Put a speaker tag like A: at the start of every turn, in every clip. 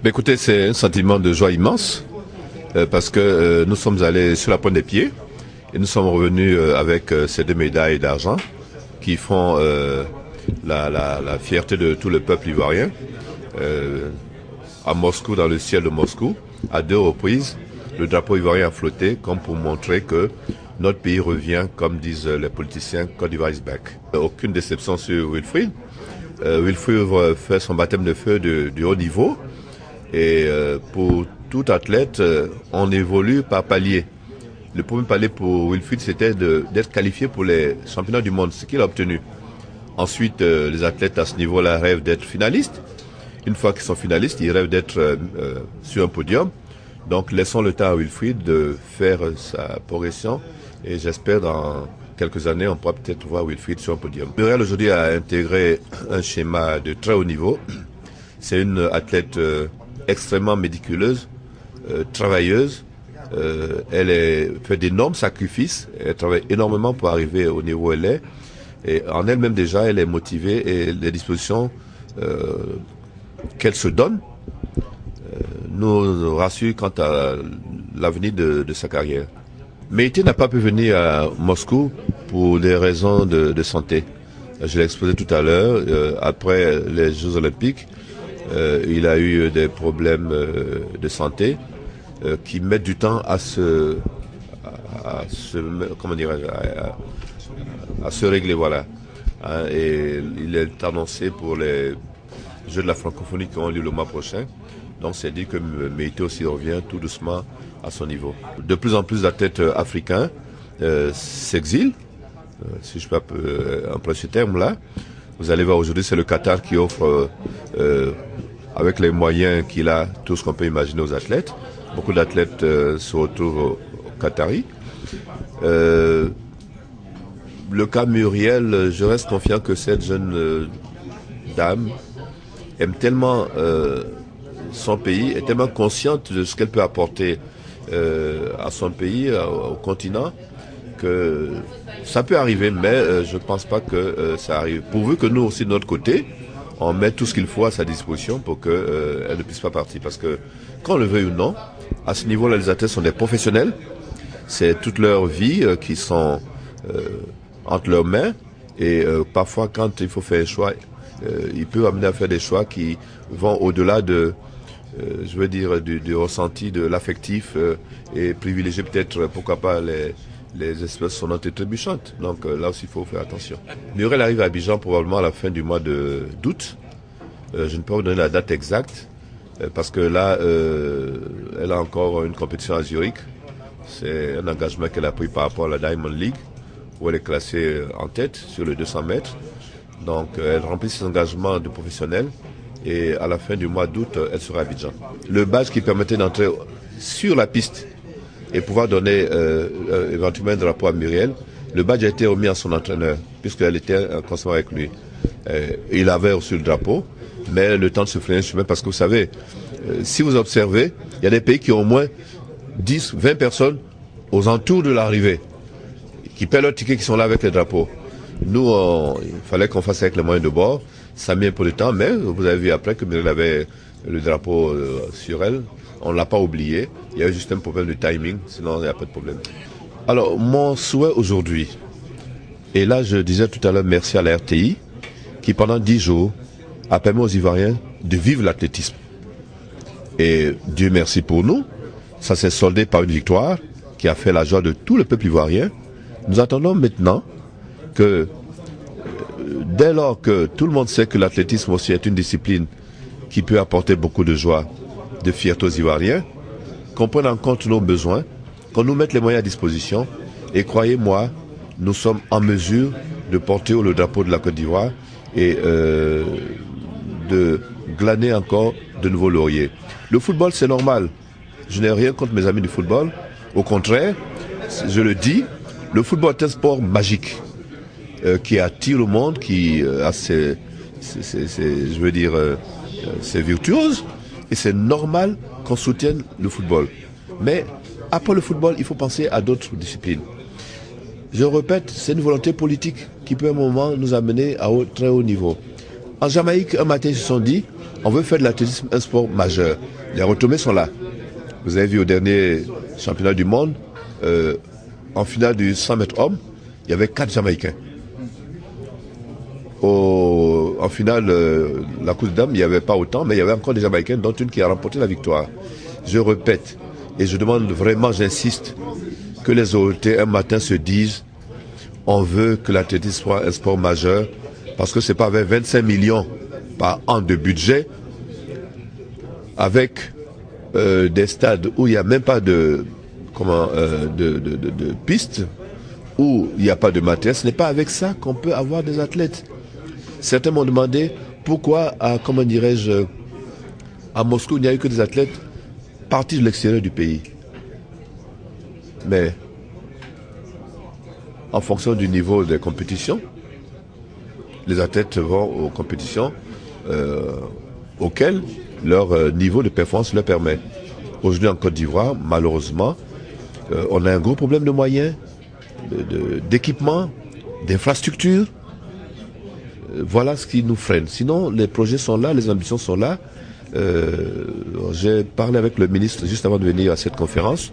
A: Écoutez, c'est un sentiment de joie immense parce que nous sommes allés sur la pointe des pieds et nous sommes revenus avec ces 2 médailles d'argent qui font la fierté de tout le peuple ivoirien. À Moscou, dans le ciel de Moscou, à 2 reprises, le drapeau ivoirien a flotté comme pour montrer que notre pays revient, comme disent les politiciens, Côte d'Ivoire is back. Aucune déception sur Wilfried. Wilfried fait son baptême de feu du haut niveau. Et pour tout athlète, on évolue par palier. Le premier palier pour Wilfried, c'était d'être qualifié pour les championnats du monde, ce qu'il a obtenu. Ensuite, les athlètes à ce niveau-là rêvent d'être finalistes. Une fois qu'ils sont finalistes, ils rêvent d'être sur un podium. Donc, laissons le temps à Wilfried de faire sa progression. Et j'espère dans quelques années, on pourra peut-être voir Wilfried sur un podium. Muriel aujourd'hui a intégré un schéma de très haut niveau. C'est une athlète extrêmement méticuleuse, travailleuse. Elle fait d'énormes sacrifices. Elle travaille énormément pour arriver au niveau où elle est. Et en elle-même déjà, elle est motivée et les dispositions qu'elle se donne nous rassure quant à l'avenir de sa carrière. Meïté n'a pas pu venir à Moscou pour des raisons de santé. Je l'ai exposé tout à l'heure. Après les Jeux Olympiques, il a eu des problèmes de santé qui mettent du temps à se régler, voilà. Et il est annoncé pour les Jeux de la francophonie qui auront lieu le mois prochain. Donc c'est dit que Meïté aussi revient tout doucement à son niveau. De plus en plus d'athlètes africains s'exilent, si je peux employer ce terme-là. Vous allez voir aujourd'hui, c'est le Qatar qui offre, avec les moyens qu'il a, tout ce qu'on peut imaginer aux athlètes. Beaucoup d'athlètes se retrouvent au Qatari. Le cas Muriel, je reste confiant que cette jeune dame aime tellement son pays, est tellement consciente de ce qu'elle peut apporter à son pays, au continent, que ça peut arriver, mais je ne pense pas que ça arrive. Pourvu que nous aussi, de notre côté, on met tout ce qu'il faut à sa disposition pour qu'elle ne puisse pas partir. Parce que, qu'on le veuille ou non, à ce niveau-là, les athlètes sont des professionnels. C'est toute leur vie qui sont entre leurs mains. Et parfois, quand il faut faire un choix, il peut amener à faire des choix qui vont au-delà du ressenti, de l'affectif et privilégier peut-être, pourquoi pas, les espèces sonnantes et trébuchantes. Donc là aussi, il faut faire attention. Muriel arrive à Abidjan probablement à la fin du mois d'août. Je ne peux pas vous donner la date exacte parce que là, elle a encore une compétition à Zurich. C'est un engagement qu'elle a pris par rapport à la Diamond League où elle est classée en tête sur le 200 mètres. Donc elle remplit ses engagements de professionnel et à la fin du mois d'août, elle sera à Abidjan. Le badge qui permettait d'entrer sur la piste et pouvoir donner éventuellement un drapeau à Muriel, le badge a été remis à son entraîneur puisqu'elle était constamment avec lui. Il avait reçu le drapeau, mais le temps de se frayer un chemin parce que vous savez, si vous observez, il y a des pays qui ont au moins 10, 20 personnes aux entours de l'arrivée qui paient leur ticket, qui sont là avec les drapeaux. Nous, il fallait qu'on fasse avec les moyens de bord. Ça a mis un peu de temps, mais vous avez vu après que Muriel avait le drapeau sur elle. On ne l'a pas oublié. Il y a eu juste un problème de timing, sinon il n'y a pas de problème. Alors, mon souhait aujourd'hui, et là je disais tout à l'heure merci à la RTI, qui pendant 10 jours a permis aux Ivoiriens de vivre l'athlétisme. Et Dieu merci pour nous, ça s'est soldé par une victoire qui a fait la joie de tout le peuple ivoirien. Nous attendons maintenant que dès lors que tout le monde sait que l'athlétisme aussi est une discipline qui peut apporter beaucoup de joie, de fierté aux Ivoiriens, qu'on prenne en compte nos besoins, qu'on nous mette les moyens à disposition. Et croyez-moi, nous sommes en mesure de porter haut le drapeau de la Côte d'Ivoire et de glaner encore de nouveaux lauriers. Le football, c'est normal. Je n'ai rien contre mes amis du football. Au contraire, je le dis, le football est un sport magique qui attire le monde, qui a ses virtuoses. Et c'est normal qu'on soutienne le football. Mais après le football, il faut penser à d'autres disciplines. Je répète, c'est une volonté politique qui peut à un moment nous amener à très haut niveau. En Jamaïque, un matin, ils se sont dit, on veut faire de l'athlétisme un sport majeur. Les retombées sont là. Vous avez vu au dernier championnat du monde, en finale du 100 mètres hommes, il y avait 4 Jamaïcains. En finale, la Coupe de Dames, il n'y avait pas autant, mais il y avait encore des Jamaïcains, dont une qui a remporté la victoire. Je répète, et je demande vraiment, j'insiste, que les autorités un matin se disent, on veut que l'athlétisme soit un sport majeur, parce que c'est pas avec 25 millions par an de budget, avec des stades où il n'y a même pas de pistes, où il n'y a pas de matériel, ce n'est pas avec ça qu'on peut avoir des athlètes. Certains m'ont demandé pourquoi, à Moscou, il n'y a eu que des athlètes partis de l'extérieur du pays. Mais en fonction du niveau des compétitions, les athlètes vont aux compétitions auxquelles leur niveau de performance leur permet. Aujourd'hui en Côte d'Ivoire, malheureusement, on a un gros problème de moyens, d'équipement, d'infrastructures. Voilà ce qui nous freine. Sinon, les projets sont là, les ambitions sont là. J'ai parlé avec le ministre juste avant de venir à cette conférence.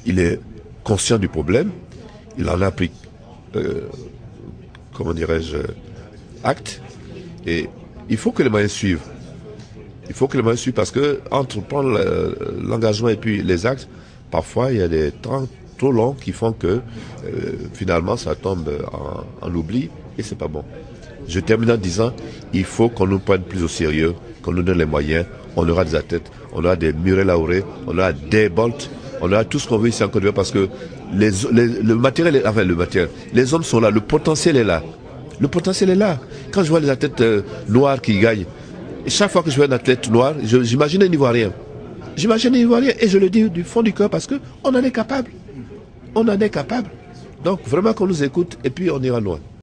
A: Il est conscient du problème. Il en a pris, acte. Et il faut que les moyens suivent. Il faut que les moyens suivent parce que entre prendre l'engagement et puis les actes, parfois il y a des temps trop longs qui font que finalement ça tombe en oubli et c'est pas bon. Je termine en disant, il faut qu'on nous prenne plus au sérieux, qu'on nous donne les moyens. On aura des athlètes, on aura des Murray Lauré, on aura des Bolt, on aura tout ce qu'on veut ici en Côte d'Ivoire parce que le matériel, les hommes sont là, le potentiel est là. Le potentiel est là. Quand je vois les athlètes noirs qui gagnent, et chaque fois que je vois un athlète noir, j'imagine un Ivoirien. J'imagine un Ivoirien et je le dis du fond du cœur parce qu'on en est capable. On en est capable. Donc vraiment qu'on nous écoute et puis on ira loin.